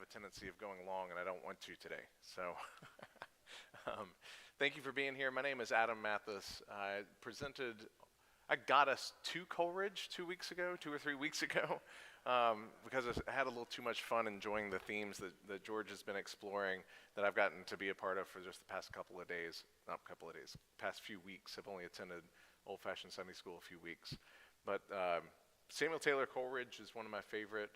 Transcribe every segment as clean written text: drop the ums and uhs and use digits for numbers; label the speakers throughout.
Speaker 1: a tendency of going long, and I don't want to today. So thank you for being here. My name is Adam Mathis. I got us to Coleridge 2 or 3 weeks ago, because I had a little too much fun enjoying the themes that George has been exploring that I've gotten to be a part of for just the past past few weeks. I've only attended old-fashioned Sunday school a few weeks. But Samuel Taylor Coleridge is one of my favorite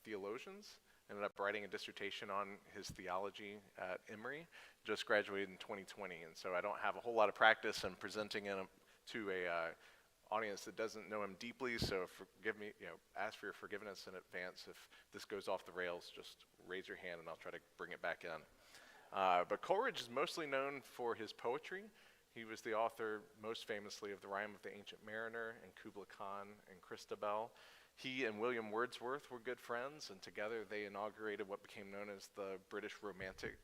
Speaker 1: theologians. Ended up writing a dissertation on his theology at Emory. Just graduated in 2020, and so I don't have a whole lot of practice in presenting to a audience that doesn't know him deeply. So forgive me, ask for your forgiveness in advance if this goes off the rails. Just raise your hand, and I'll try to bring it back in. But Coleridge is mostly known for his poetry. He was the author, most famously, of The Rime of the Ancient Mariner and Kubla Khan and Christabel. He and William Wordsworth were good friends, and together they inaugurated what became known as the British Romantic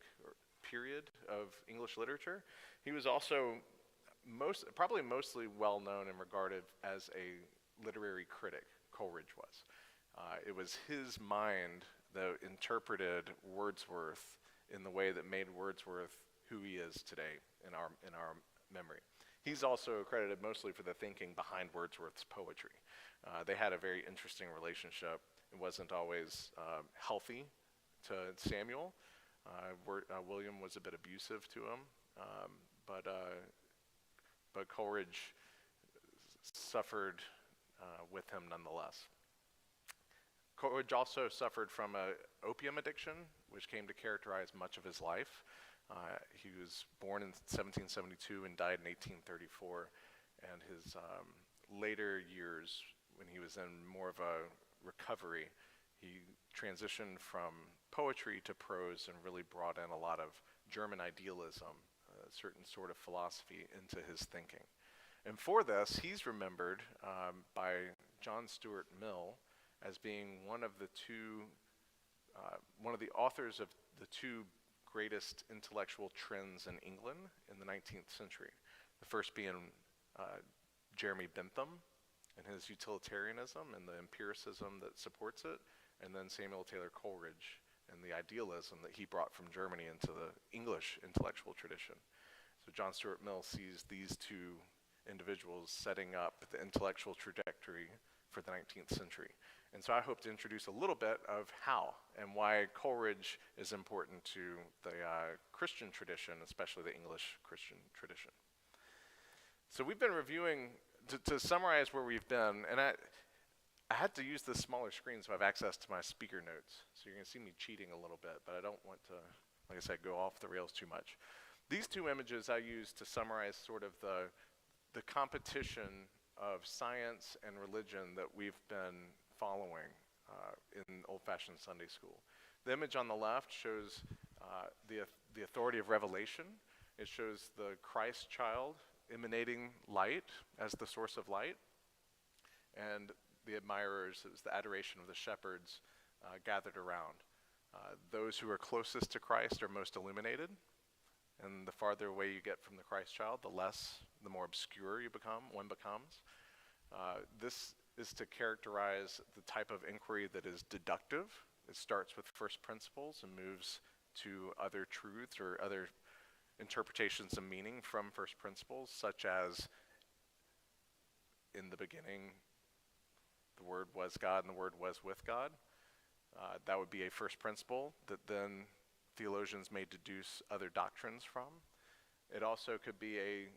Speaker 1: period of English literature. He was also probably mostly well known and regarded as a literary critic. Coleridge was. It was his mind that interpreted Wordsworth in the way that made Wordsworth who he is today in our memory. He's also credited mostly for the thinking behind Wordsworth's poetry. They had a very interesting relationship. It wasn't always healthy to Samuel. William was a bit abusive to him, but Coleridge suffered with him nonetheless. Coleridge also suffered from an opium addiction, which came to characterize much of his life. He was born in 1772 and died in 1834, and his later years, when he was in more of a recovery, he transitioned from poetry to prose and really brought in a lot of German idealism, a certain sort of philosophy into his thinking. And for this, he's remembered by John Stuart Mill as being one of the authors of the two greatest intellectual trends in England in the 19th century. The first being Jeremy Bentham and his utilitarianism and the empiricism that supports it, and then Samuel Taylor Coleridge and the idealism that he brought from Germany into the English intellectual tradition. So John Stuart Mill sees these two individuals setting up the intellectual trajectory for the 19th century. And so I hope to introduce a little bit of how and why Coleridge is important to the Christian tradition, especially the English Christian tradition. So we've been reviewing, to summarize where we've been, and I had to use this smaller screen so I have access to my speaker notes. So you're going to see me cheating a little bit, but I don't want to, like I said, go off the rails too much. These two images I use to summarize sort of the competition of science and religion that we've been following in old-fashioned Sunday school. The image on the left shows the authority of revelation. It shows the Christ child emanating light as the source of light, and the admirers, it was the adoration of the shepherds gathered around. Those who are closest to Christ are most illuminated, and the farther away you get from the Christ child, the more obscure one becomes. This is to characterize the type of inquiry that is deductive. It starts with first principles and moves to other truths or other interpretations of meaning from first principles, such as, in the beginning, the Word was God and the Word was with God. That would be a first principle that then theologians may deduce other doctrines from. It also could be a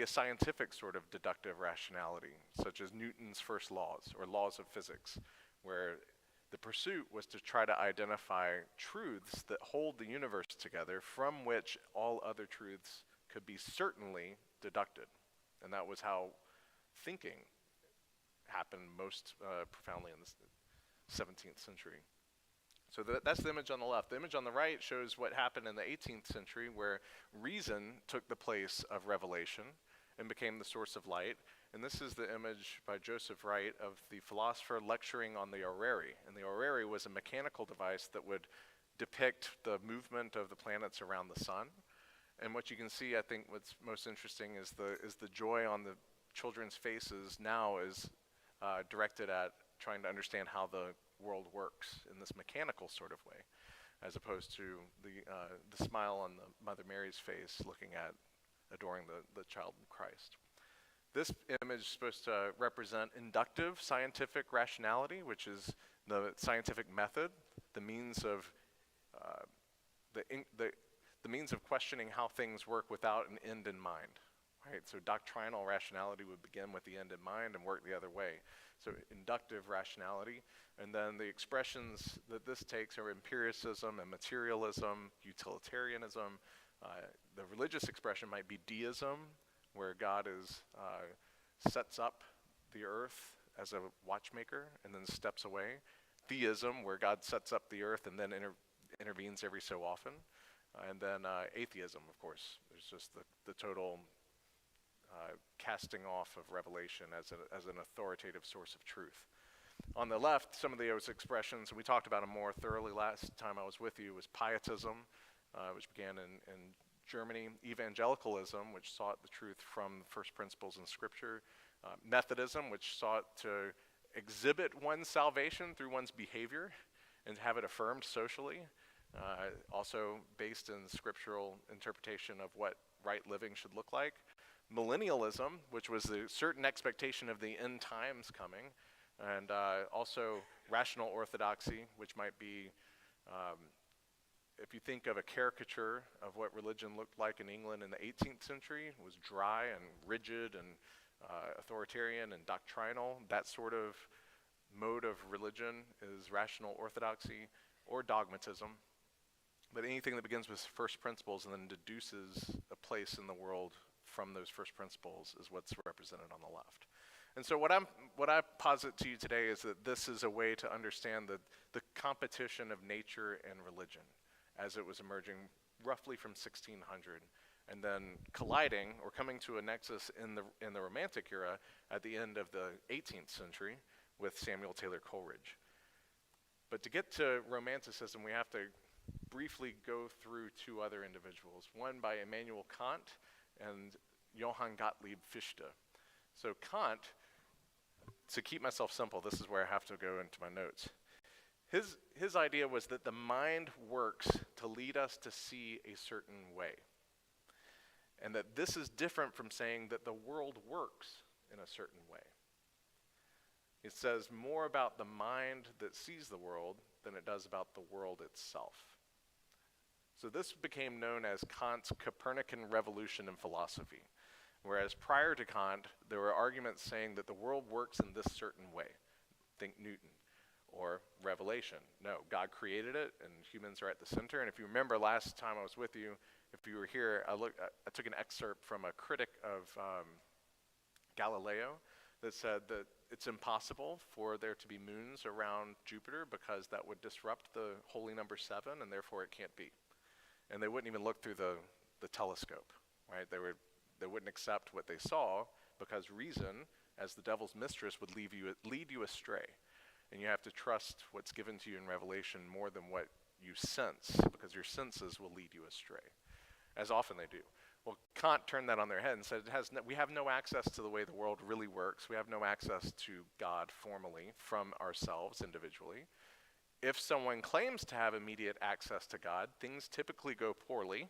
Speaker 1: scientific sort of deductive rationality, such as Newton's first laws or laws of physics, where the pursuit was to try to identify truths that hold the universe together, from which all other truths could be certainly deducted. And that was how thinking happened most profoundly in the 17th century. So that's the image on the left. The image on the right shows what happened in the 18th century, where reason took the place of revelation and became the source of light. And this is the image by Joseph Wright of the philosopher lecturing on the orrery. And the orrery was a mechanical device that would depict the movement of the planets around the sun. And what you can see, I think what's most interesting is the joy on the children's faces now is directed at trying to understand how the world works in this mechanical sort of way, as opposed to the smile on the Mother Mary's face looking at, adoring the child Christ. This image is supposed to represent inductive scientific rationality, which is the scientific method, the means of the means of questioning how things work without an end in mind. Right? So doctrinal rationality would begin with the end in mind and work the other way. So inductive rationality, and then the expressions that this takes are empiricism and materialism, utilitarianism. The religious expression might be deism, where God sets up the earth as a watchmaker and then steps away. Theism, where God sets up the earth and then intervenes every so often. And then atheism, of course. There's just the total casting off of revelation as an authoritative source of truth. On the left, some of those expressions, and we talked about them more thoroughly last time I was with you, was pietism, which began in Germany, evangelicalism, which sought the truth from first principles in Scripture, Methodism, which sought to exhibit one's salvation through one's behavior and have it affirmed socially, also based in scriptural interpretation of what right living should look like. Millennialism, which was a certain expectation of the end times coming, and also rational orthodoxy, which might be, if you think of a caricature of what religion looked like in England in the 18th century, it was dry and rigid and authoritarian and doctrinal. That sort of mode of religion is rational orthodoxy or dogmatism. But anything that begins with first principles and then deduces a place in the world from those first principles is what's represented on the left. And so what I posit to you today is that this is a way to understand the competition of nature and religion as it was emerging roughly from 1600 and then colliding or coming to a nexus in the Romantic era at the end of the 18th century with Samuel Taylor Coleridge. But to get to Romanticism, we have to briefly go through two other individuals, one by Emanuel Kant and Johann Gottlieb Fishta. So Kant, to keep myself simple, this is where I have to go into my notes. His idea was that the mind works to lead us to see a certain way. And that this is different from saying that the world works in a certain way. It says more about the mind that sees the world than it does about the world itself. So this became known as Kant's Copernican revolution in philosophy. Whereas prior to Kant, there were arguments saying that the world works in this certain way. Think Newton. Or revelation. No, God created it, and humans are at the center. And if you remember last time I was with you, if you were here, I took an excerpt from a critic of Galileo that said that it's impossible for there to be moons around Jupiter because that would disrupt the holy number 7, and therefore it can't be. And they wouldn't even look through the telescope, right? They wouldn't accept what they saw because reason, as the devil's mistress, would lead you astray. And you have to trust what's given to you in Revelation more than what you sense, because your senses will lead you astray, as often they do. Well, Kant turned that on their head and said we have no access to the way the world really works. We have no access to God formally from ourselves individually. If someone claims to have immediate access to God, things typically go poorly,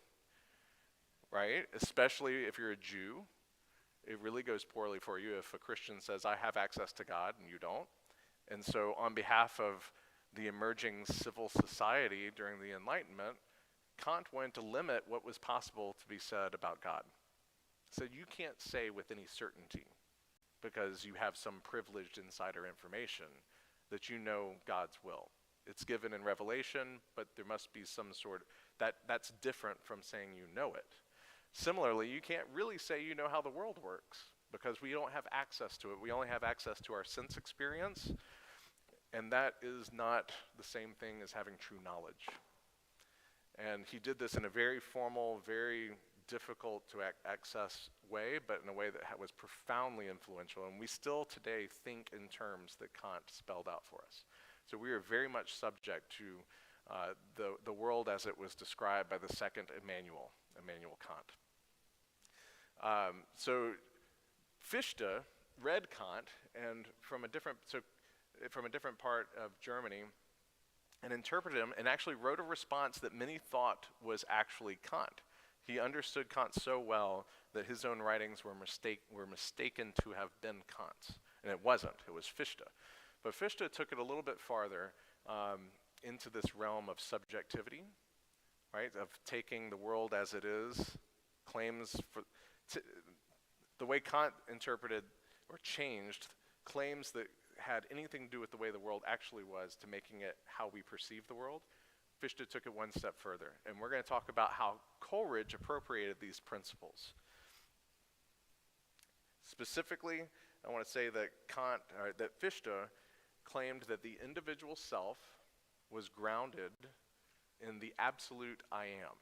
Speaker 1: right? Especially if you're a Jew. It really goes poorly for you if a Christian says, I have access to God, and you don't. And so on behalf of the emerging civil society during the Enlightenment, Kant wanted to limit what was possible to be said about God. So you can't say with any certainty, because you have some privileged insider information, that you know God's will. It's given in Revelation, but there must be some sort of, that's different from saying you know it. Similarly, you can't really say you know how the world works, because we don't have access to it. We only have access to our sense experience, and that is not the same thing as having true knowledge. And he did this in a very formal, very difficult to access way, but in a way that was profoundly influential. And we still today think in terms that Kant spelled out for us. So we are very much subject to the world as it was described by the second Emanuel Kant. So Fishta read Kant, and from a different, so from a different part of Germany and interpreted him and actually wrote a response that many thought was actually Kant. He understood Kant so well that his own writings were mistaken to have been Kant's. And it wasn't, it was Fishta. But Fishta took it a little bit farther into this realm of subjectivity, right? Of taking the world as it is, claims the way Kant interpreted or changed claims that had anything to do with the way the world actually was to making it how we perceive the world. Fishta took it one step further, and we're going to talk about how Coleridge appropriated these principles. Specifically, I want to say that that Fishta claimed that the individual self was grounded in the absolute I am.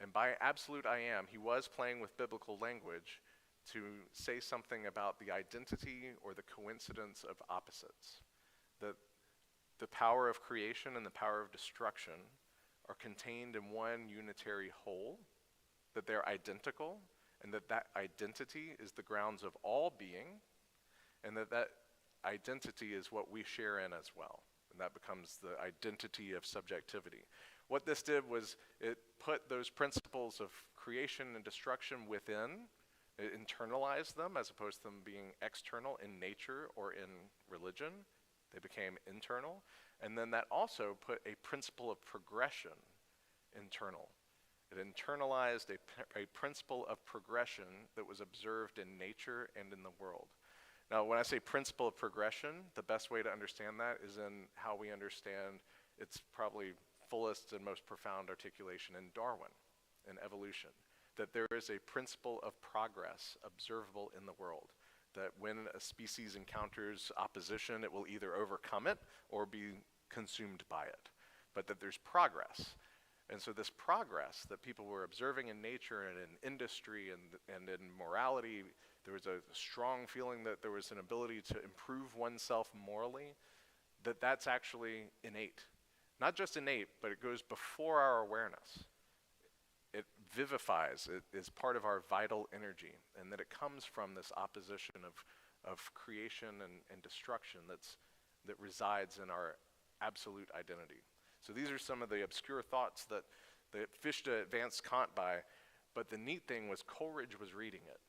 Speaker 1: And by absolute I am, he was playing with biblical language to say something about the identity or the coincidence of opposites. That the power of creation and the power of destruction are contained in one unitary whole, that they're identical, and that that identity is the grounds of all being, and that that identity is what we share in as well. And that becomes the identity of subjectivity. What this did was it put those principles of creation and destruction within. It internalized them as opposed to them being external in nature or in religion. They became internal. And then that also put a principle of progression internal. It internalized a principle of progression that was observed in nature and in the world. Now, when I say principle of progression, the best way to understand that is in how we understand its probably fullest and most profound articulation in Darwin, in evolution. That there is a principle of progress observable in the world. That when a species encounters opposition, it will either overcome it or be consumed by it. But that there's progress. And so this progress that people were observing in nature and in industry and in morality, there was a strong feeling that there was an ability to improve oneself morally, that's actually innate. Not just innate, but it goes before our awareness. It vivifies, it is part of our vital energy, and that it comes from this opposition of creation and destruction that resides in our absolute identity. So these are some of the obscure thoughts that Fishta advanced Kant by, but the neat thing was Coleridge was reading it.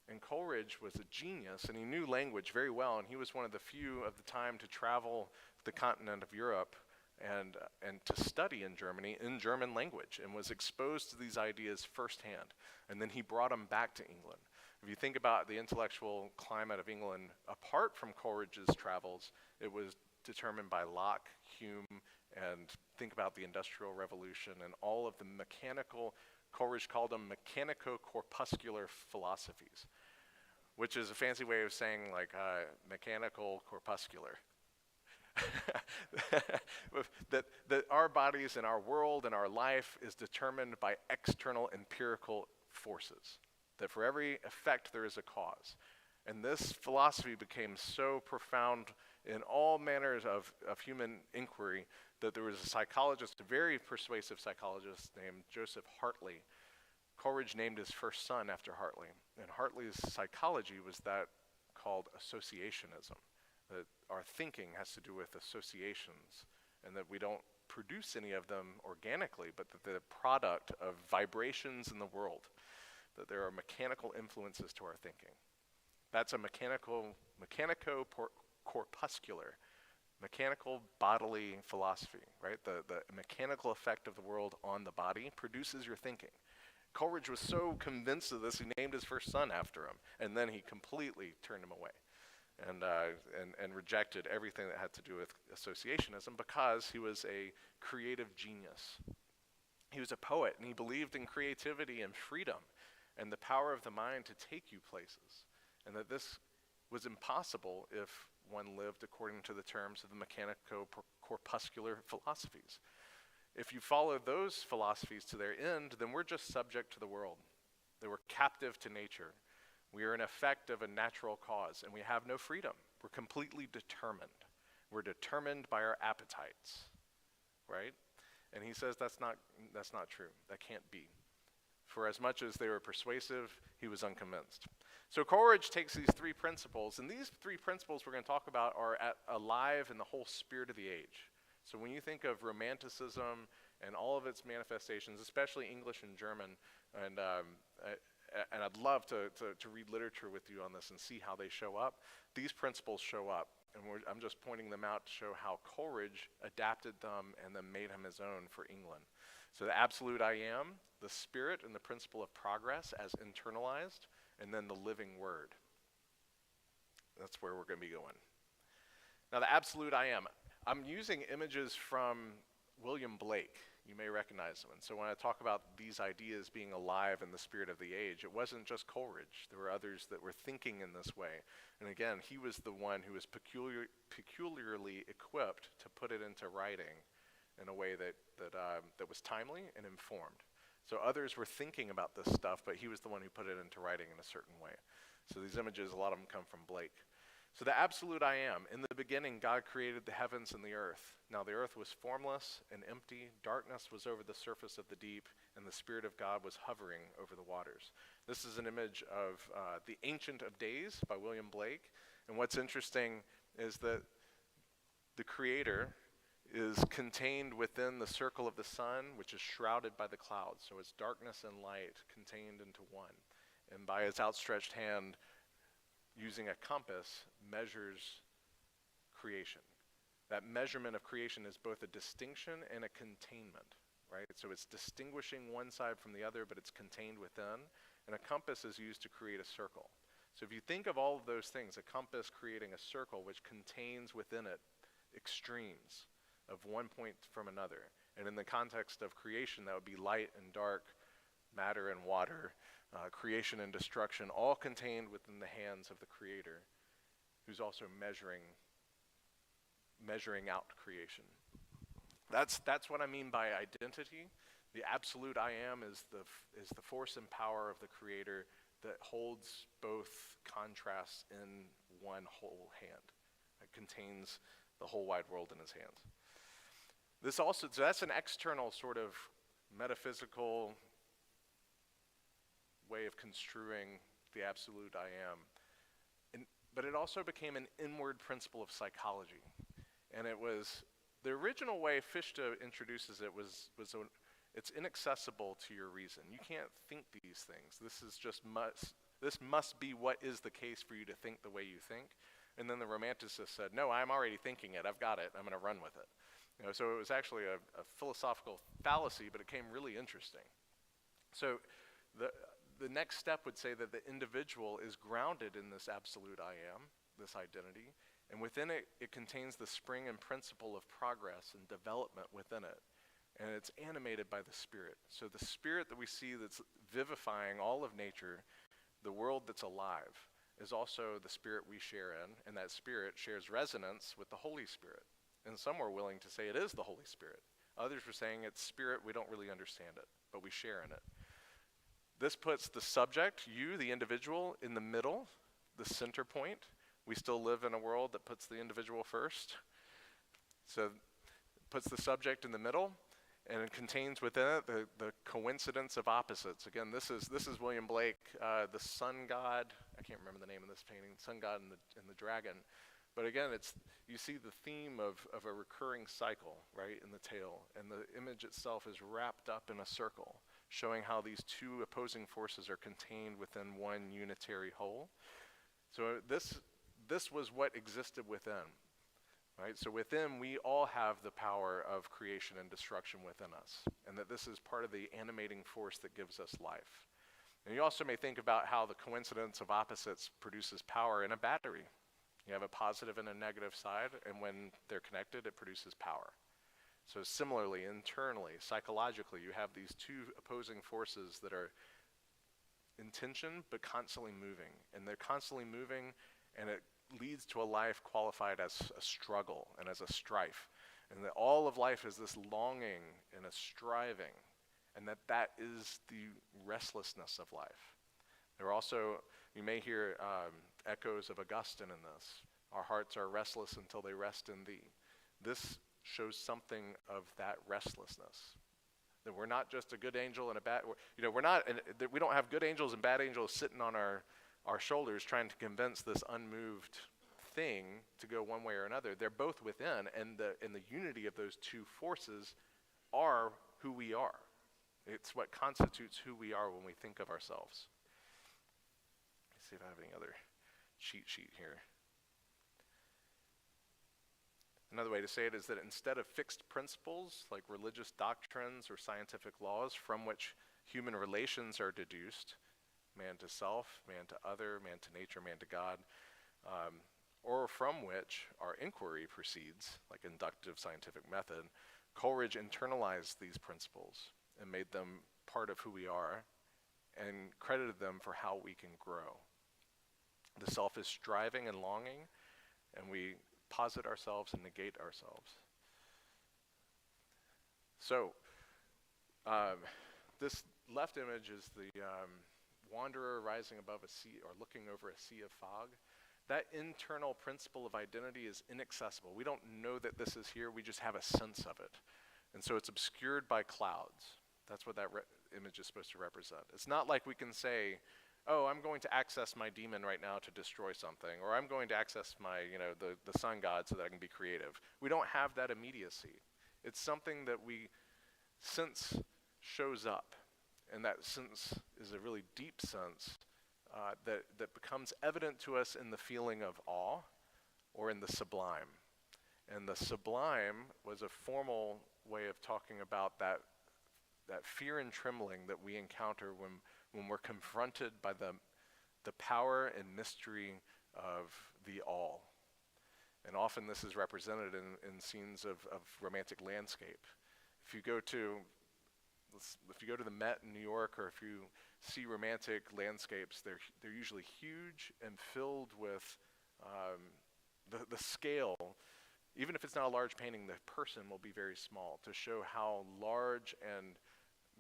Speaker 1: And Coleridge was a genius, and he knew language very well, and he was one of the few of the time to travel the continent of Europe and to study in Germany in German language, and was exposed to these ideas firsthand. And then he brought them back to England. If you think about the intellectual climate of England, apart from Coleridge's travels, it was determined by Locke, Hume, and think about the Industrial Revolution and all of the mechanical, Coleridge called them mechanico-corpuscular philosophies, which is a fancy way of saying like mechanical corpuscular. that our bodies and our world and our life is determined by external empirical forces, that for every effect there is a cause. And this philosophy became so profound in all manners of human inquiry that there was a psychologist, a very persuasive psychologist named Joseph Hartley. Coleridge named his first son after Hartley. And Hartley's psychology was that called associationism. That our thinking has to do with associations, and that we don't produce any of them organically, but that they're the product of vibrations in the world, that there are mechanical influences to our thinking. That's a mechanico-corpuscular, mechanical bodily philosophy, right? The mechanical effect of the world on the body produces your thinking. Coleridge was so convinced of this, he named his first son after him, and then he completely turned him away and rejected everything that had to do with associationism because he was a creative genius. He was a poet, and he believed in creativity and freedom and the power of the mind to take you places, and that this was impossible if one lived according to the terms of the mechanico-corpuscular philosophies. If you follow those philosophies to their end, then we're just subject to the world. That we're captive to nature. We are an effect of a natural cause, and we have no freedom. We're completely determined. We're determined by our appetites, right? And he says that's not true. That can't be. For as much as they were persuasive, he was unconvinced. So Coleridge takes these three principles, and these three principles we're going to talk about are alive in the whole spirit of the age. So when you think of Romanticism and all of its manifestations, especially English and German, and I'd love to read literature with you on this and see how they show up, these principles show up. And I'm just pointing them out to show how Coleridge adapted them and then made them his own for England. So the absolute I am, the spirit and the principle of progress as internalized, and then the living word. That's where we're going to be going. Now the absolute I am. I'm using images from William Blake. You may recognize them. And so when I talk about these ideas being alive in the spirit of the age, it wasn't just Coleridge. There were others that were thinking in this way. And again, he was the one who was peculiarly equipped to put it into writing in a way that was timely and informed. So others were thinking about this stuff, but he was the one who put it into writing in a certain way. So these images, a lot of them come from Blake. So the absolute I am. In the beginning, God created the heavens and the earth. Now the earth was formless and empty. Darkness was over the surface of the deep, and the Spirit of God was hovering over the waters. This is an image of The Ancient of Days by William Blake. And what's interesting is that the Creator is contained within the circle of the sun, which is shrouded by the clouds. So it's darkness and light contained into one. And by its outstretched hand, using a compass, measures creation. That measurement of creation is both a distinction and a containment, right? So it's distinguishing one side from the other, but it's contained within. And a compass is used to create a circle. So if you think of all of those things, a compass creating a circle which contains within it extremes of one point from another. And in the context of creation, that would be light and dark, matter and water, creation and destruction, all contained within the hands of the Creator, who's also measuring out creation. That's what I mean by identity. The absolute I am is the force and power of the Creator that holds both contrasts in one whole hand. It contains the whole wide world in his hands. So that's an external sort of metaphysical way of construing the absolute I am. But it also became an inward principle of psychology. And it was, the original way Fishta introduces it it's inaccessible to your reason. You can't think these things. This must be what is the case for you to think the way you think. And then the Romanticist said, no, I'm already thinking it. I've got it. I'm going to run with it. So it was actually a philosophical fallacy, but it came really interesting. So the next step would say that the individual is grounded in this absolute I am, this identity, and within it, it contains the spring and principle of progress and development within it. And it's animated by the Spirit. So the Spirit that we see that's vivifying all of nature, the world that's alive, is also the Spirit we share in, and that Spirit shares resonance with the Holy Spirit. And some were willing to say it is the Holy Spirit. Others were saying it's spirit, we don't really understand it, but we share in it. This puts the subject, you, the individual, in the middle, the center point. We still live in a world that puts the individual first. So it puts the subject in the middle, and it contains within it the coincidence of opposites. Again, this is William Blake, the sun god. I can't remember the name of this painting, sun god and the dragon. But again, you see the theme of a recurring cycle, right, in the tale. And the image itself is wrapped up in a circle, showing how these two opposing forces are contained within one unitary whole. So this was what existed within, right? So within, we all have the power of creation and destruction within us, and that this is part of the animating force that gives us life. And you also may think about how the coincidence of opposites produces power in a battery. You have a positive and a negative side, and when they're connected, it produces power. So similarly, internally, psychologically, you have these two opposing forces that are in tension, but constantly moving. And they're constantly moving, and it leads to a life qualified as a struggle and as a strife. And that all of life is this longing and a striving, and that is the restlessness of life. There are also, you may hear echoes of Augustine in this. Our hearts are restless until they rest in thee. This shows something of that restlessness. That we're not just a good angel and a bad, we don't have good angels and bad angels sitting on our our shoulders trying to convince this unmoved thing to go one way or another. They're both within, and the unity of those two forces are who we are. It's what constitutes who we are when we think of ourselves. Let's see if I have any other cheat sheet here. Another way to say it is that instead of fixed principles like religious doctrines or scientific laws from which human relations are deduced, man to self, man to other, man to nature, man to God, or from which our inquiry proceeds, like inductive scientific method, Coleridge internalized these principles and made them part of who we are and credited them for how we can grow. The self is striving and longing, and we posit ourselves and negate ourselves. So, this left image is the wanderer rising above a sea or looking over a sea of fog. That internal principle of identity is inaccessible. We don't know that this is here, we just have a sense of it. And so it's obscured by clouds. That's what that image is supposed to represent. It's not like we can say, oh, I'm going to access my demon right now to destroy something, or I'm going to access my, the sun god so that I can be creative. We don't have that immediacy. It's something that we sense shows up, and that sense is a really deep sense that becomes evident to us in the feeling of awe or in the sublime. And the sublime was a formal way of talking about that fear and trembling that we encounter when we're confronted by the power and mystery of the all. And often this is represented in scenes of romantic landscape. If you go to the Met in New York, or if you see romantic landscapes, they're usually huge and filled with the scale. Even if it's not a large painting, the person will be very small to show how large and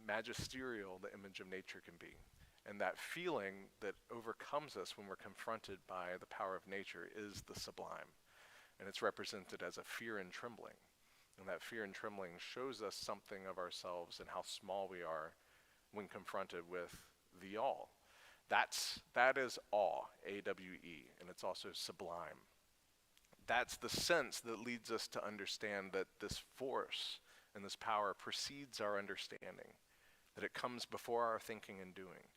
Speaker 1: magisterial the image of nature can be. And that feeling that overcomes us when we're confronted by the power of nature is the sublime. And it's represented as a fear and trembling. And that fear and trembling shows us something of ourselves and how small we are when confronted with the all. That is awe, A-W-E, and it's also sublime. That's the sense that leads us to understand that this force and this power precedes our understanding, that it comes before our thinking and doing.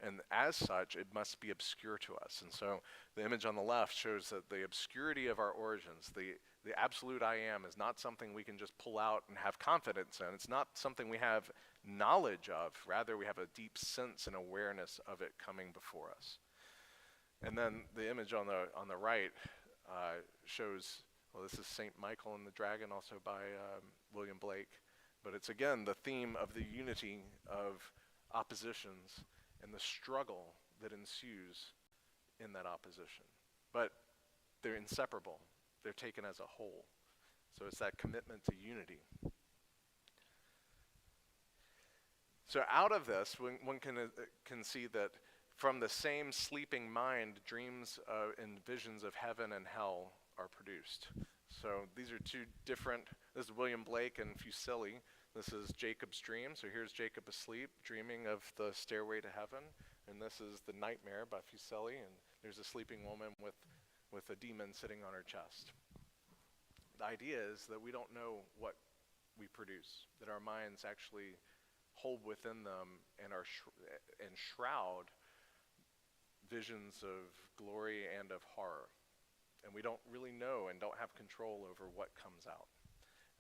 Speaker 1: And as such, it must be obscure to us. And so the image on the left shows that the obscurity of our origins, the absolute I am, is not something we can just pull out and have confidence in. It's not something we have knowledge of. Rather, we have a deep sense and awareness of it coming before us. And then the image on the right shows, well, this is St. Michael and the Dragon, also by William Blake. But it's, again, the theme of the unity of oppositions and the struggle that ensues in that opposition. But they're inseparable. They're taken as a whole. So it's that commitment to unity. So out of this, one can see that from the same sleeping mind, dreams and visions of heaven and hell are produced. So these are two different, this is William Blake and Fuseli. This is Jacob's dream. So here's Jacob asleep, dreaming of the stairway to heaven. And this is the nightmare by Fuseli. And there's a sleeping woman with a demon sitting on her chest. The idea is that we don't know what we produce, that our minds actually hold within them and shroud visions of glory and of horror. And we don't really know and don't have control over what comes out.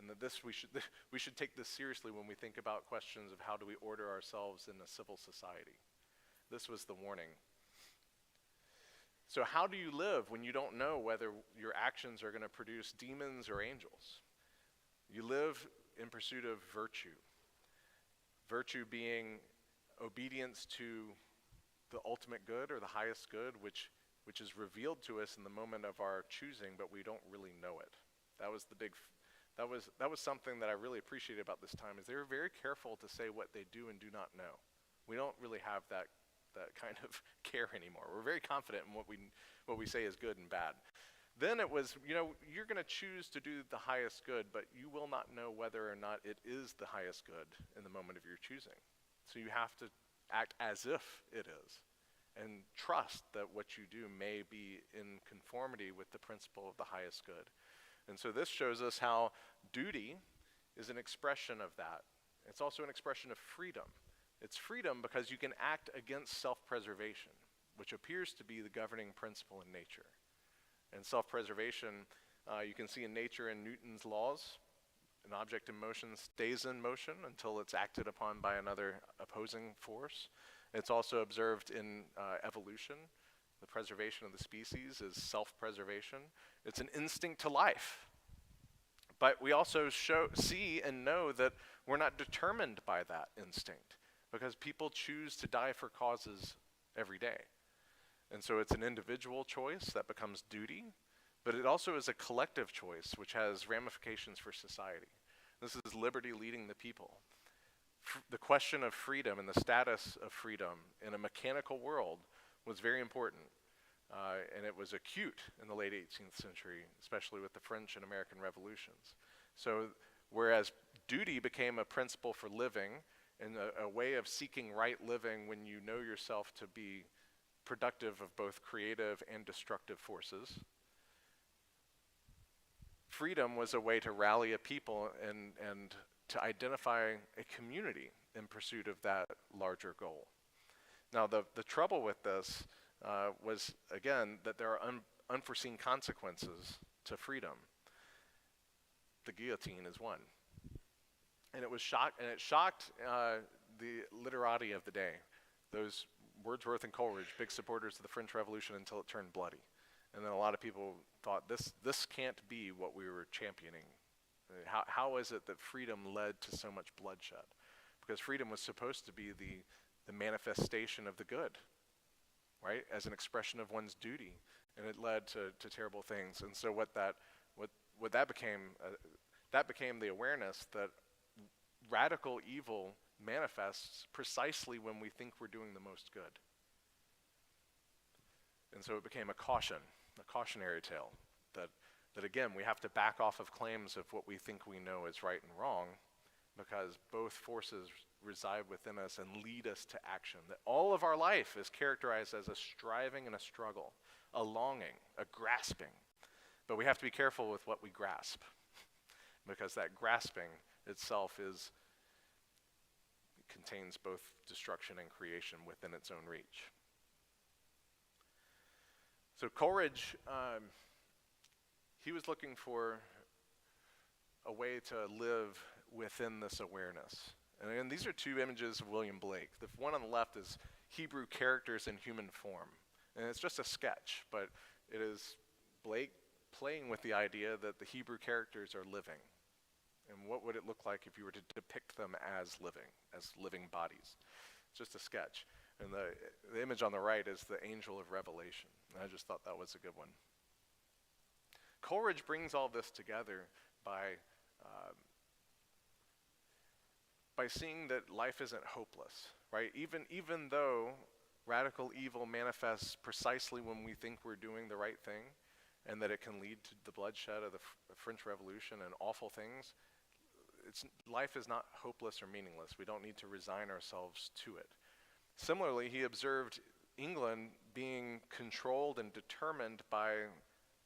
Speaker 1: And that we should take this seriously when we think about questions of how do we order ourselves in a civil society. This was the warning. So how do you live when you don't know whether your actions are going to produce demons or angels? You live in pursuit of virtue. Virtue being obedience to the ultimate good or the highest good, which is revealed to us in the moment of our choosing, but we don't really know it. That was something that I really appreciated about this time, is they were very careful to say what they do and do not know. We don't really have that kind of care anymore. We're very confident in what we say is good and bad. Then it was, you're going to choose to do the highest good, but you will not know whether or not it is the highest good in the moment of your choosing. So you have to act as if it is. and trust that what you do may be in conformity with the principle of the highest good. And so this shows us how duty is an expression of that. It's also an expression of freedom. It's freedom because you can act against self-preservation, which appears to be the governing principle in nature. And self-preservation, you can see in nature in Newton's laws. An object in motion stays in motion until it's acted upon by another opposing force. It's also observed in evolution. The preservation of the species is self-preservation. It's an instinct to life. But we also see and know that we're not determined by that instinct, because people choose to die for causes every day. And so it's an individual choice that becomes duty, but it also is a collective choice which has ramifications for society. This is liberty leading the people. The question of freedom and the status of freedom in a mechanical world was very important. And it was acute in the late 18th century, especially with the French and American revolutions. So whereas duty became a principle for living and a way of seeking right living when you know yourself to be productive of both creative and destructive forces, freedom was a way to rally a people and to identify a community in pursuit of that larger goal. Now the trouble with this was, again, that there are unforeseen consequences to freedom. The guillotine is one. And it shocked the literati of the day. Those Wordsworth and Coleridge, big supporters of the French Revolution until it turned bloody. And then a lot of people thought, this can't be what we were championing. How is it that freedom led to so much bloodshed? Because freedom was supposed to be the manifestation of the good, right, as an expression of one's duty, and it led to terrible things. And so what that became the awareness that radical evil manifests precisely when we think we're doing the most good. And so it became a cautionary tale, that again, we have to back off of claims of what we think we know is right and wrong, because both forces reside within us and lead us to action. That all of our life is characterized as a striving and a struggle, a longing, a grasping. But we have to be careful with what we grasp, because that grasping itself contains both destruction and creation within its own reach. So Coleridge, he was looking for a way to live within this awareness. And these are two images of William Blake. The one on the left is Hebrew characters in human form. And it's just a sketch, but it is Blake playing with the idea that the Hebrew characters are living. And what would it look like if you were to depict them as living bodies? It's just a sketch. And the image on the right is the angel of Revelation. And I just thought that was a good one. Coleridge brings all this together by seeing that life isn't hopeless, right? Even though radical evil manifests precisely when we think we're doing the right thing, and that it can lead to the bloodshed of the French Revolution and awful things, life is not hopeless or meaningless. We don't need to resign ourselves to it. Similarly, he observed England being controlled and determined by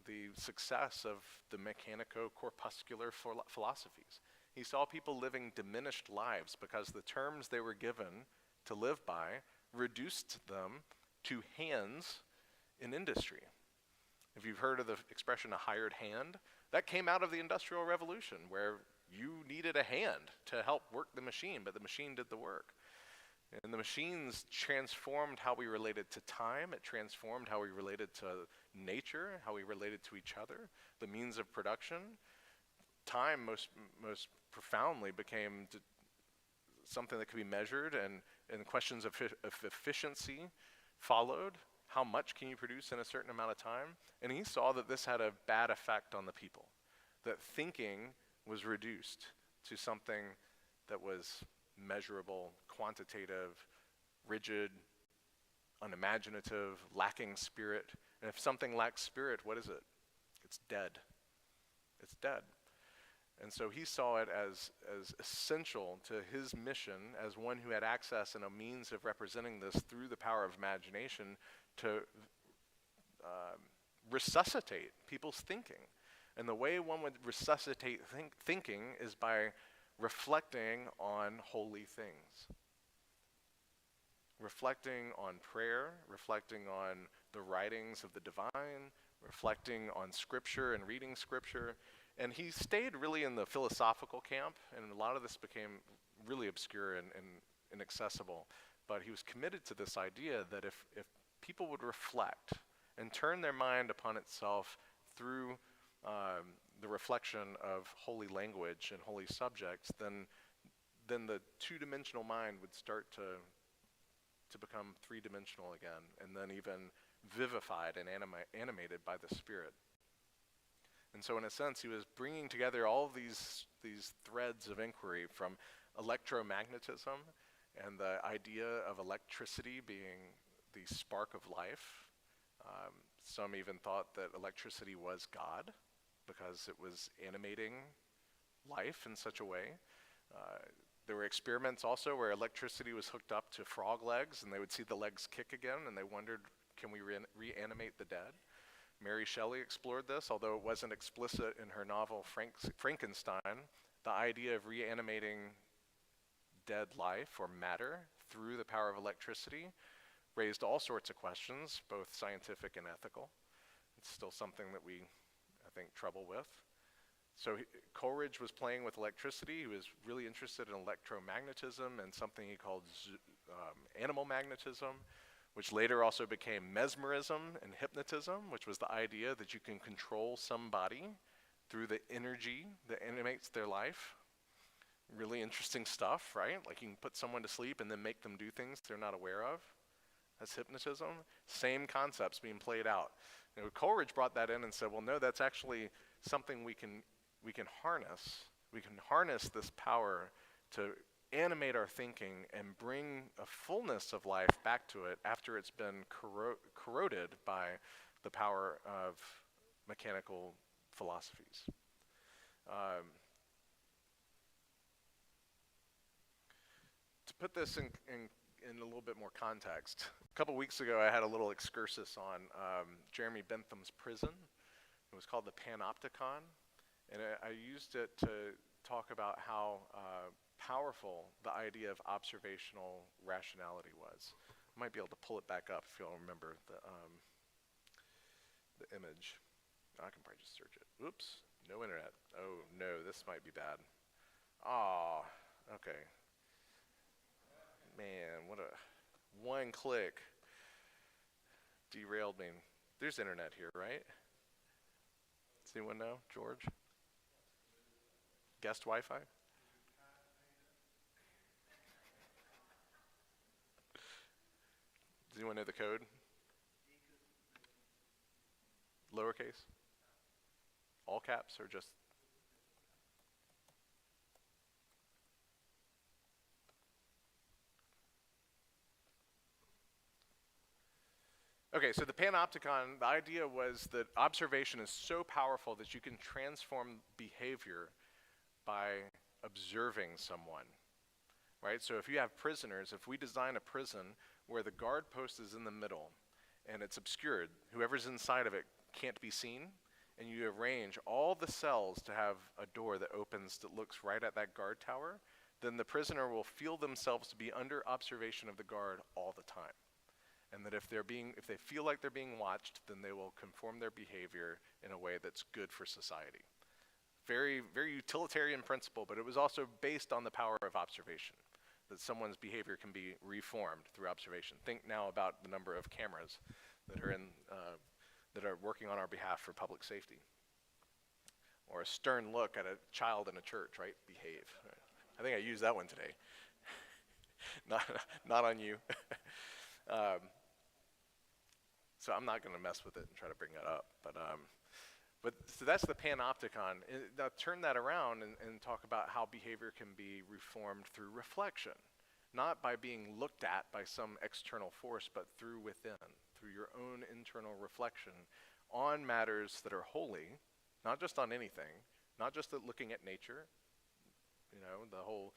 Speaker 1: the success of the mechanico-corpuscular philosophies. He saw people living diminished lives because the terms they were given to live by reduced them to hands in industry. If you've heard of the expression a hired hand, that came out of the Industrial Revolution, where you needed a hand to help work the machine, but the machine did the work. And the machines transformed how we related to time. It transformed how we related to nature, how we related to each other, the means of production. Time most profoundly became something that could be measured, and questions of efficiency followed. How much can you produce in a certain amount of time? And he saw that this had a bad effect on the people, that thinking was reduced to something that was measurable, quantitative, rigid, unimaginative, lacking spirit. And if something lacks spirit, what is it? It's dead. It's dead. And so he saw it as essential to his mission as one who had access and a means of representing this through the power of imagination to resuscitate people's thinking. And the way one would resuscitate thinking is by reflecting on holy things. Reflecting on prayer, reflecting on the writings of the divine, reflecting on scripture and reading scripture. And he stayed really in the philosophical camp, and a lot of this became really obscure and inaccessible. But he was committed to this idea that if people would reflect and turn their mind upon itself through the reflection of holy language and holy subjects, then the two-dimensional mind would start to become three-dimensional again, and then even vivified and animated by the Spirit. And so in a sense, he was bringing together all of these threads of inquiry from electromagnetism and the idea of electricity being the spark of life. Some even thought that electricity was God because it was animating life in such a way. There were experiments also where electricity was hooked up to frog legs, and they would see the legs kick again, and they wondered, can we reanimate the dead? Mary Shelley explored this, although it wasn't explicit in her novel Frankenstein. The idea of reanimating dead life or matter through the power of electricity raised all sorts of questions, both scientific and ethical. It's still something that we, I think, trouble with. So Coleridge was playing with electricity. He was really interested in electromagnetism and something he called animal magnetism, which later also became mesmerism and hypnotism, which was the idea that you can control somebody through the energy that animates their life. Really interesting stuff, right? Like you can put someone to sleep and then make them do things they're not aware of. That's hypnotism. Same concepts being played out. You know, Coleridge brought that in and said, well, no, that's actually something we can harness. We can harness this power to animate our thinking and bring a fullness of life back to it after it's been corroded by the power of mechanical philosophies. To put this in a little bit more context, a couple weeks ago I had a little excursus on Jeremy Bentham's prison. It was called the Panopticon, and I used it to talk about how powerful the idea of observational rationality was. I might be able to pull it back up if you all remember the image. I can probably just search it. Oops, no internet. Oh no, this might be bad. Ah, okay. Man, what a one click derailed me. There's internet here, right? Does anyone know, George? Guest Wi-Fi? Does anyone know the code? Lowercase? All caps or just? Okay, so the Panopticon, the idea was that observation is so powerful that you can transform behavior by observing someone, right? So if you have prisoners, if we design a prison where the guard post is in the middle and it's obscured, whoever's inside of it can't be seen, and you arrange all the cells to have a door that opens that looks right at that guard tower, then the prisoner will feel themselves to be under observation of the guard all the time. And that if they feel like they're being watched, then they will conform their behavior in a way that's good for society. Very, very utilitarian principle, but it was also based on the power of observation, that someone's behavior can be reformed through observation. Think now about the number of cameras that are working on our behalf for public safety. Or a stern look at a child in a church, right? Behave. I think I used that one today. not on you. So I'm not going to mess with it and try to bring that up. But so that's the Panopticon. Now turn that around and talk about how behavior can be reformed through reflection. Not by being looked at by some external force, but through within, through your own internal reflection on matters that are holy, not just on anything, not just at looking at nature, the whole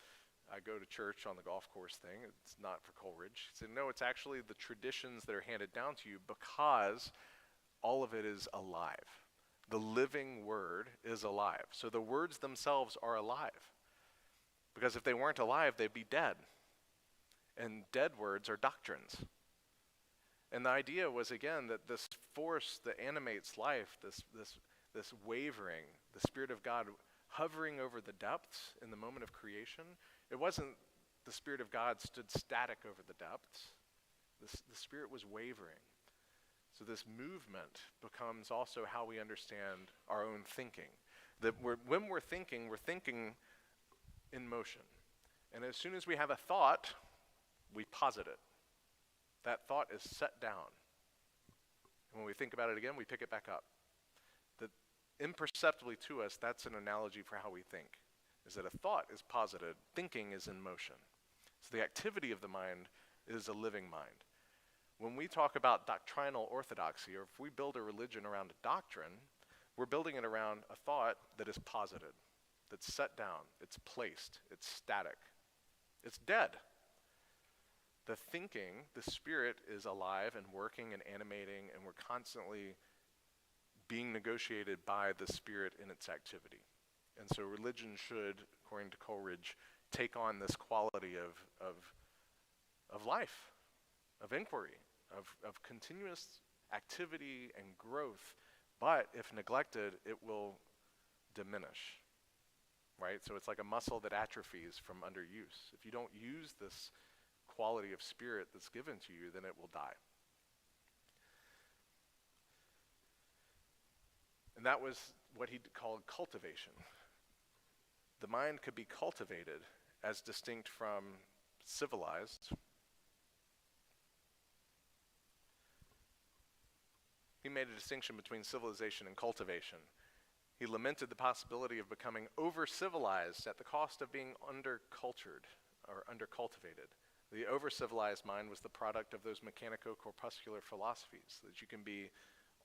Speaker 1: I go to church on the golf course thing. It's not for Coleridge. He said, no, it's actually the traditions that are handed down to you because all of it is alive. The living word is alive. So the words themselves are alive. Because if they weren't alive, they'd be dead. And dead words are doctrines. And the idea was, again, that this force that animates life, this wavering, the Spirit of God hovering over the depths in the moment of creation, it wasn't the Spirit of God stood static over the depths. The Spirit was wavering. So this movement becomes also how we understand our own thinking. That when we're thinking in motion. And as soon as we have a thought, we posit it. That thought is set down. And when we think about it again, we pick it back up. That imperceptibly to us, that's an analogy for how we think, is that a thought is posited, thinking is in motion. So the activity of the mind is a living mind. When we talk about doctrinal orthodoxy, or if we build a religion around a doctrine, we're building it around a thought that is posited, that's set down, it's placed, it's static, it's dead. The thinking, the Spirit is alive and working and animating, and we're constantly being negotiated by the Spirit in its activity. And so religion should, according to Coleridge, take on this quality of life, of inquiry, of continuous activity and growth, but if neglected, it will diminish, right? So it's like a muscle that atrophies from underuse. If you don't use this quality of Spirit that's given to you, then it will die. And that was what he called cultivation. The mind could be cultivated as distinct from civilized. He made a distinction between civilization and cultivation. He lamented the possibility of becoming over-civilized at the cost of being under-cultured or under-cultivated. The over-civilized mind was the product of those mechanico-corpuscular philosophies, that you can be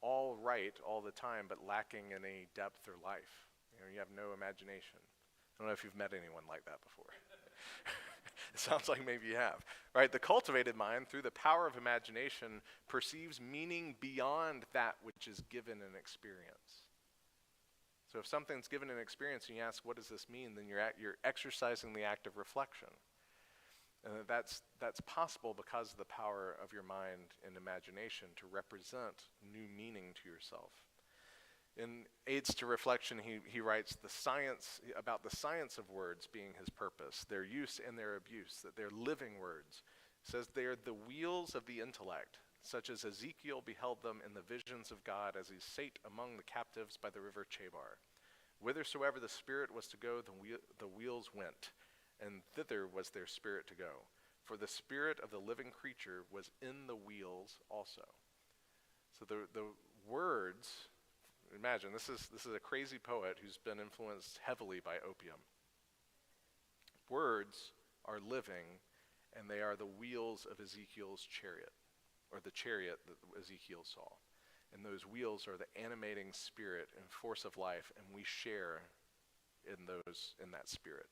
Speaker 1: all right all the time, but lacking in any depth or life. You have no imagination. I don't know if you've met anyone like that before. It sounds like maybe you have, right? The cultivated mind, through the power of imagination, perceives meaning beyond that which is given in experience. So if something's given in experience and you ask, what does this mean? Then you're exercising the act of reflection. And that's possible because of the power of your mind and imagination to represent new meaning to yourself. In Aids to Reflection, he writes about the science of words being his purpose, their use and their abuse, that they're living words. He says they are the wheels of the intellect, such as Ezekiel beheld them in the visions of God as he sate among the captives by the river Chebar. Whithersoever the Spirit was to go, the wheels went, and thither was their spirit to go. For the spirit of the living creature was in the wheels also. So the words, imagine, this is a crazy poet who's been influenced heavily by opium. Words are living, and they are the wheels of Ezekiel's chariot, or the chariot that Ezekiel saw. And those wheels are the animating spirit and force of life, and we share in that spirit.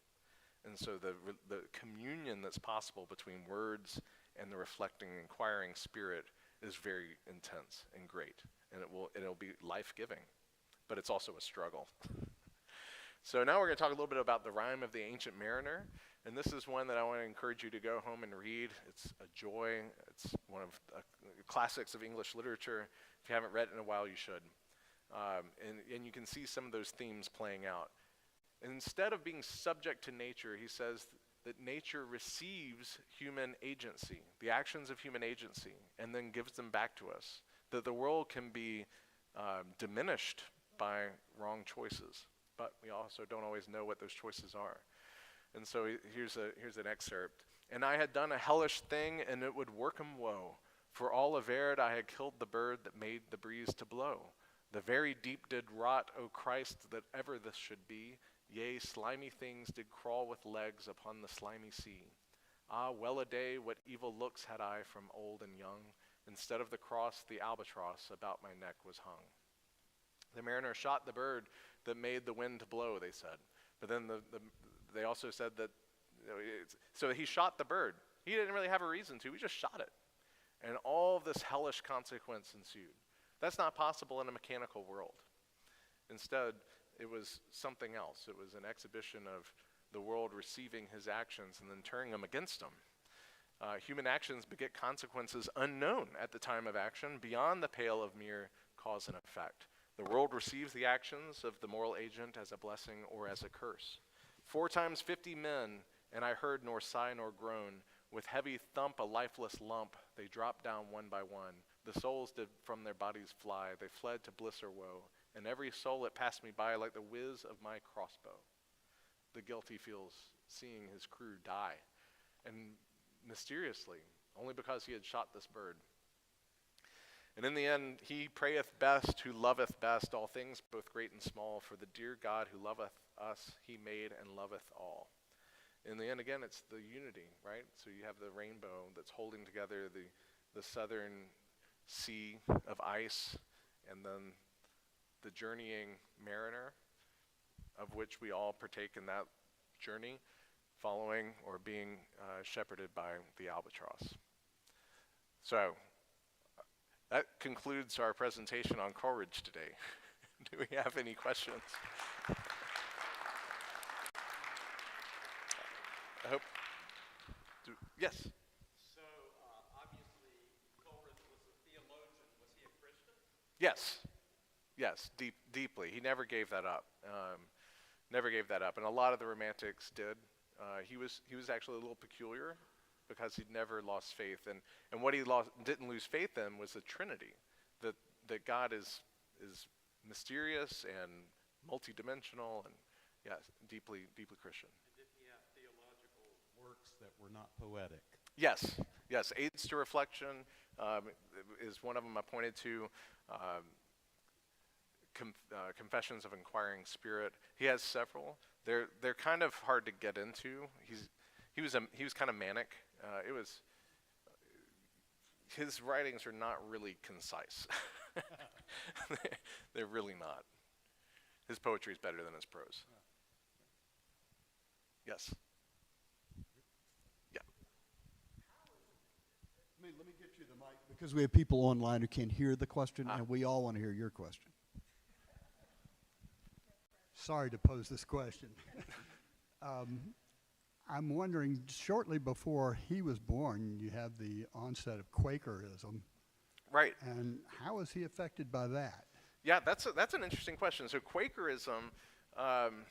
Speaker 1: And so the communion that's possible between words and the reflecting, inquiring spirit is very intense and great, and it'll be life-giving, but it's also a struggle. So now we're going to talk a little bit about the Rime of the Ancient Mariner, and this is one that I want to encourage you to go home and read. It's a joy. It's one of the classics of English literature. If you haven't read it in a while, you should. And you can see some of those themes playing out. And instead of being subject to nature, he says that nature receives human agency, the actions of human agency, and then gives them back to us. That the world can be diminished by wrong choices, but we also don't always know what those choices are. And so here's an excerpt. And I had done a hellish thing, and it would work 'em woe. For all averred I had killed the bird that made the breeze to blow. The very deep did rot, O Christ, that ever this should be. Yea, slimy things did crawl with legs upon the slimy sea. Ah, well a day, what evil looks had I from old and young. Instead of the cross, the albatross about my neck was hung. The mariner shot the bird, that made the wind to blow, they said. But then they also said that, so he shot the bird. He didn't really have a reason to, he just shot it. And all this hellish consequence ensued. That's not possible in a mechanical world. Instead, it was something else. It was an exhibition of the world receiving his actions and then turning them against him. Human actions beget consequences unknown at the time of action, beyond the pale of mere cause and effect. The world receives the actions of the moral agent as a blessing or as a curse. 4 times 50 men, and I heard nor sigh nor groan. With heavy thump, a lifeless lump, they dropped down one by one. The souls did from their bodies fly. They fled to bliss or woe. And every soul it passed me by like the whiz of my crossbow. The guilty feels seeing his crew die. And mysteriously, only because he had shot this bird. And in the end, he prayeth best who loveth best all things, both great and small, for the dear God who loveth us, he made and loveth all. In the end, again, it's the unity, right? So you have the rainbow that's holding together the southern sea of ice, and then the journeying mariner, of which we all partake in that journey, following or being shepherded by the albatross. So that concludes our presentation on Coleridge today. Do we have any questions? I hope. Yes?
Speaker 2: So, obviously, Coleridge was a theologian. Was he a Christian?
Speaker 1: Yes, deeply. He never gave that up. And a lot of the Romantics did. He was actually a little peculiar because he'd never lost faith. And what he didn't lose faith in was the Trinity, that God is mysterious and multidimensional, and yes, deeply Christian.
Speaker 2: And did he have theological works that were not poetic?
Speaker 1: Yes. Aids to Reflection is one of them I pointed to. Confessions of Inquiring Spirit. He has several. They're kind of hard to get into. He was kind of manic. His writings are not really concise. They're really not. His poetry is better than his prose. Yes. Yeah.
Speaker 3: Let me get you the mic because we have people online who can't hear the question, and we all want to hear your question. Sorry to pose this question. I'm wondering, shortly before he was born, you have the onset of Quakerism.
Speaker 1: Right.
Speaker 3: And how was he affected by that?
Speaker 1: Yeah, that's an interesting question. So Quakerism, I'm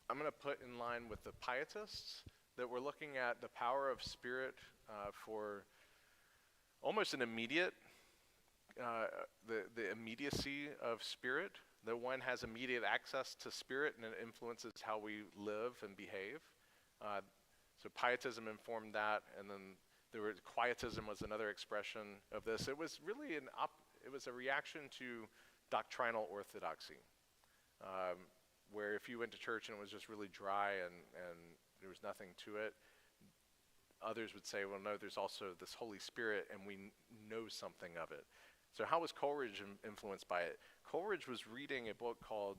Speaker 1: going to put in line with the Pietists, that we're looking at the power of spirit for almost an immediate, the immediacy of spirit. That one has immediate access to spirit and it influences how we live and behave. So Pietism informed that, and then Quietism was another expression of this. It was really it was a reaction to doctrinal orthodoxy, where if you went to church and it was just really dry and there was nothing to it, others would say, well, no, there's also this Holy Spirit and we know something of it. So how was Coleridge influenced by it? Coleridge was reading a book called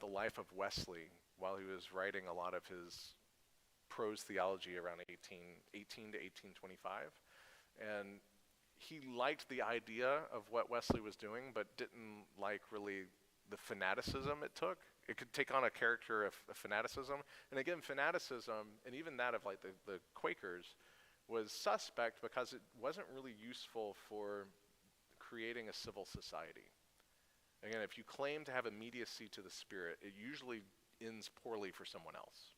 Speaker 1: The Life of Wesley while he was writing a lot of his prose theology around 18 to 1825. And he liked the idea of what Wesley was doing, but didn't like really the fanaticism it took. It could take on a character of fanaticism. And again, fanaticism, and even that of like the Quakers, was suspect because it wasn't really useful for creating a civil society. Again, if you claim to have immediacy to the Spirit, it usually ends poorly for someone else.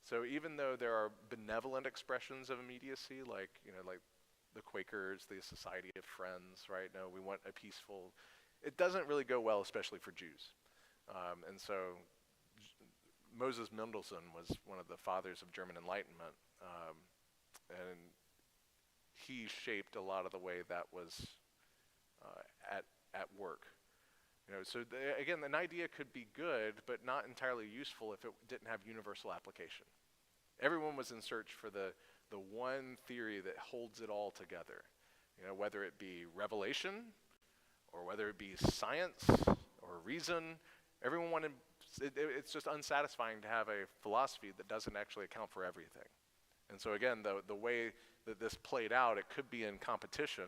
Speaker 1: So even though there are benevolent expressions of immediacy, like the Quakers, the Society of Friends, right? No, we want a peaceful. It doesn't really go well, especially for Jews. And so Moses Mendelssohn was one of the fathers of German Enlightenment, and he shaped a lot of the way that was at work. So again, an idea could be good, but not entirely useful if it didn't have universal application. Everyone was in search for the one theory that holds it all together. Whether it be revelation, or whether it be science, or reason. Everyone wanted, it's just unsatisfying to have a philosophy that doesn't actually account for everything. And so again, the way that this played out, it could be in competition,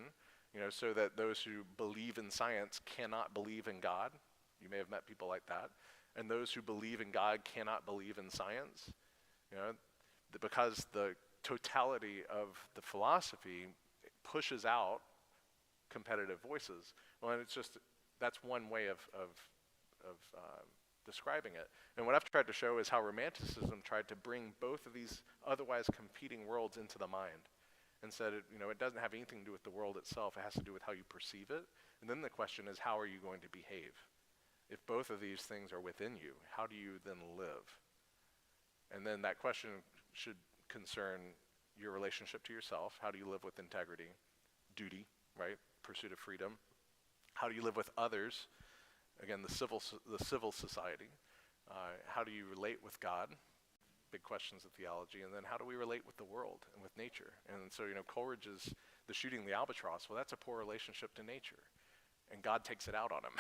Speaker 1: so that those who believe in science cannot believe in God. You may have met people like that. And those who believe in God cannot believe in science. Because the totality of the philosophy pushes out competitive voices. Well, and that's one way of describing it. And what I've tried to show is how Romanticism tried to bring both of these otherwise competing worlds into the mind, and said it doesn't have anything to do with the world itself. It has to do with how you perceive it. And then the question is, how are you going to behave? If both of these things are within you, how do you then live? And then that question should concern your relationship to yourself. How do you live with integrity, duty, right? Pursuit of freedom. How do you live with others? Again, the civil society. How do you relate with God? Big questions of theology. And then how do we relate with the world and with nature? And so, Coleridge's the shooting the albatross. Well, that's a poor relationship to nature. And God takes it out on him.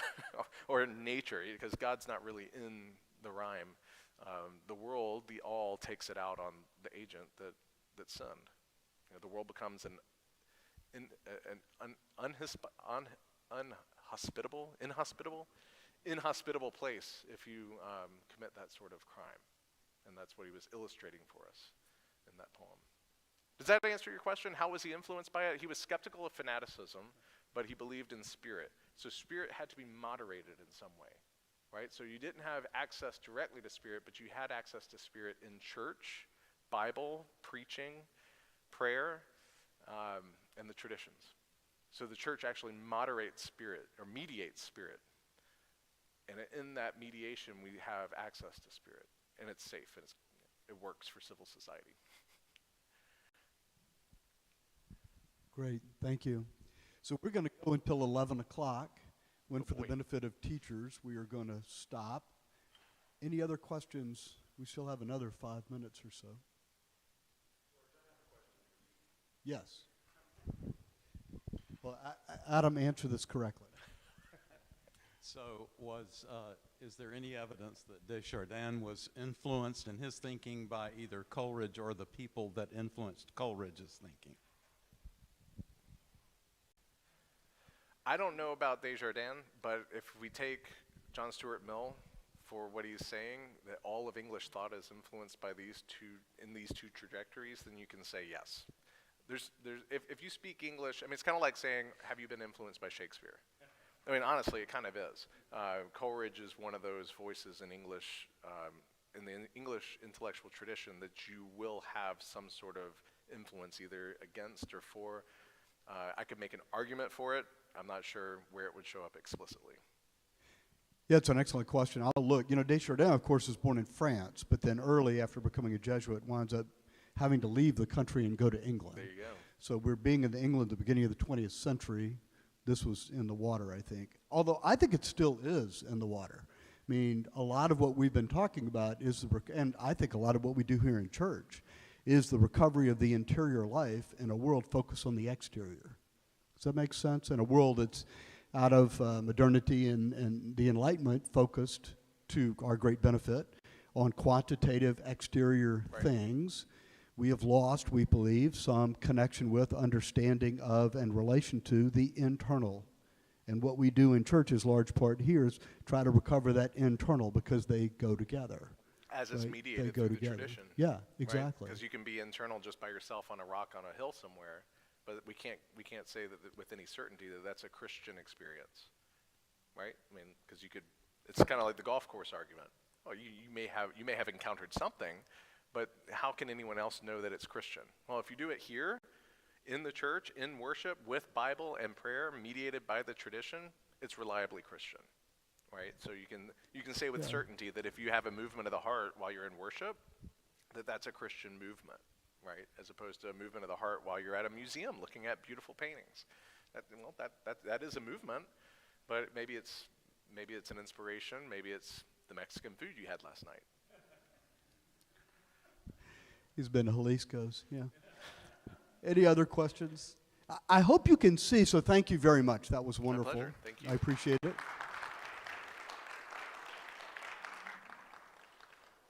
Speaker 1: Or nature, because God's not really in the rhyme. The world, the all, takes it out on the agent that sinned. The world becomes an inhospitable place if you commit that sort of crime. And that's what he was illustrating for us in that poem. Does that answer your question? How was he influenced by it? He was skeptical of fanaticism, but he believed in spirit. So spirit had to be moderated in some way, right? So you didn't have access directly to spirit, but you had access to spirit in church, Bible, preaching, prayer, and the traditions. So the church actually moderates spirit, or mediates spirit. And in that mediation, we have access to spirit. And it's safe, and it works for civil society.
Speaker 3: Great, thank you. So we're going to go until 11 o'clock, when for the benefit of teachers, we are going to stop. Any other questions? We still have another 5 minutes or so. Yes. Well, Adam, answer this correctly.
Speaker 4: So is there any evidence that Desjardins was influenced in his thinking by either Coleridge or the people that influenced Coleridge's thinking?
Speaker 1: I don't know about Desjardins, but if we take John Stuart Mill for what he's saying, that all of English thought is influenced by these two trajectories, then you can say yes. If you speak English, it's kind of like saying, have you been influenced by Shakespeare? Honestly, it kind of is. Coleridge is one of those voices in English, in the English intellectual tradition, that you will have some sort of influence either against or for. I could make an argument for it. I'm not sure where it would show up explicitly.
Speaker 3: Yeah, it's an excellent question. I'll look. Desjardins, of course, was born in France, but then early after becoming a Jesuit, winds up having to leave the country and go to England.
Speaker 1: There you go.
Speaker 3: So we're being in England at the beginning of the 20th century. This was in the water, I think. Although I think it still is in the water. A lot of what we've been talking about is, and I think a lot of what we do here in church, is the recovery of the interior life in a world focused on the exterior. Does that make sense? In a world that's out of modernity and the Enlightenment focused, to our great benefit, on quantitative exterior things, we have lost, we believe, some connection with, understanding of, and relation to the internal. And what we do in church, is large part here, is try to recover that internal, because they go together.
Speaker 1: As it's mediated through the tradition.
Speaker 3: Yeah, exactly.
Speaker 1: Because you can be internal just by yourself on a rock on a hill somewhere, but we can't say that with any certainty that that's a Christian experience, right? Because it's kind of like the golf course argument. Oh, you may have encountered something, but how can anyone else know that it's Christian? Well, if you do it here, in the church, in worship, with Bible and prayer, mediated by the tradition, it's reliably Christian, right? So you can say with certainty that if you have a movement of the heart while you're in worship, that's a Christian movement, right? As opposed to a movement of the heart while you're at a museum looking at beautiful paintings. That is a movement, but maybe it's an inspiration. Maybe it's the Mexican food you had last night.
Speaker 3: He's been to Jalisco's, yeah. Any other questions? I hope you can see, so thank you very much. That was wonderful.
Speaker 1: My pleasure. Thank you.
Speaker 3: I appreciate it.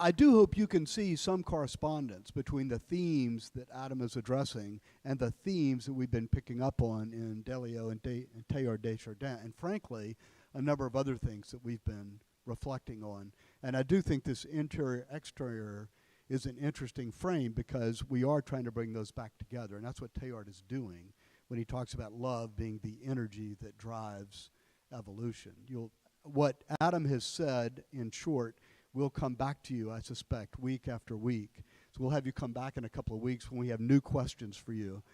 Speaker 3: I do hope you can see some correspondence between the themes that Adam is addressing and the themes that we've been picking up on in Delio and Teilhard de Chardin, and frankly, a number of other things that we've been reflecting on. And I do think this interior-exterior is an interesting frame because we are trying to bring those back together, and that's what Teilhard is doing when he talks about love being the energy that drives evolution. What Adam has said, in short, will come back to you, I suspect, week after week. So we'll have you come back in a couple of weeks when we have new questions for you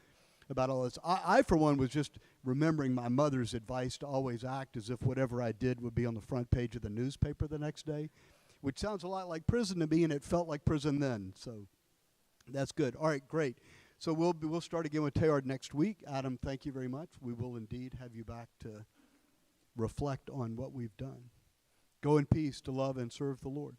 Speaker 3: about all this. I, for one, was just remembering my mother's advice to always act as if whatever I did would be on the front page of the newspaper the next day, which sounds a lot like prison to me, and it felt like prison then. So that's good. All right, great. So we'll start again with Teilhard next week. Adam, thank you very much. We will indeed have you back to reflect on what we've done. Go in peace to love and serve the Lord.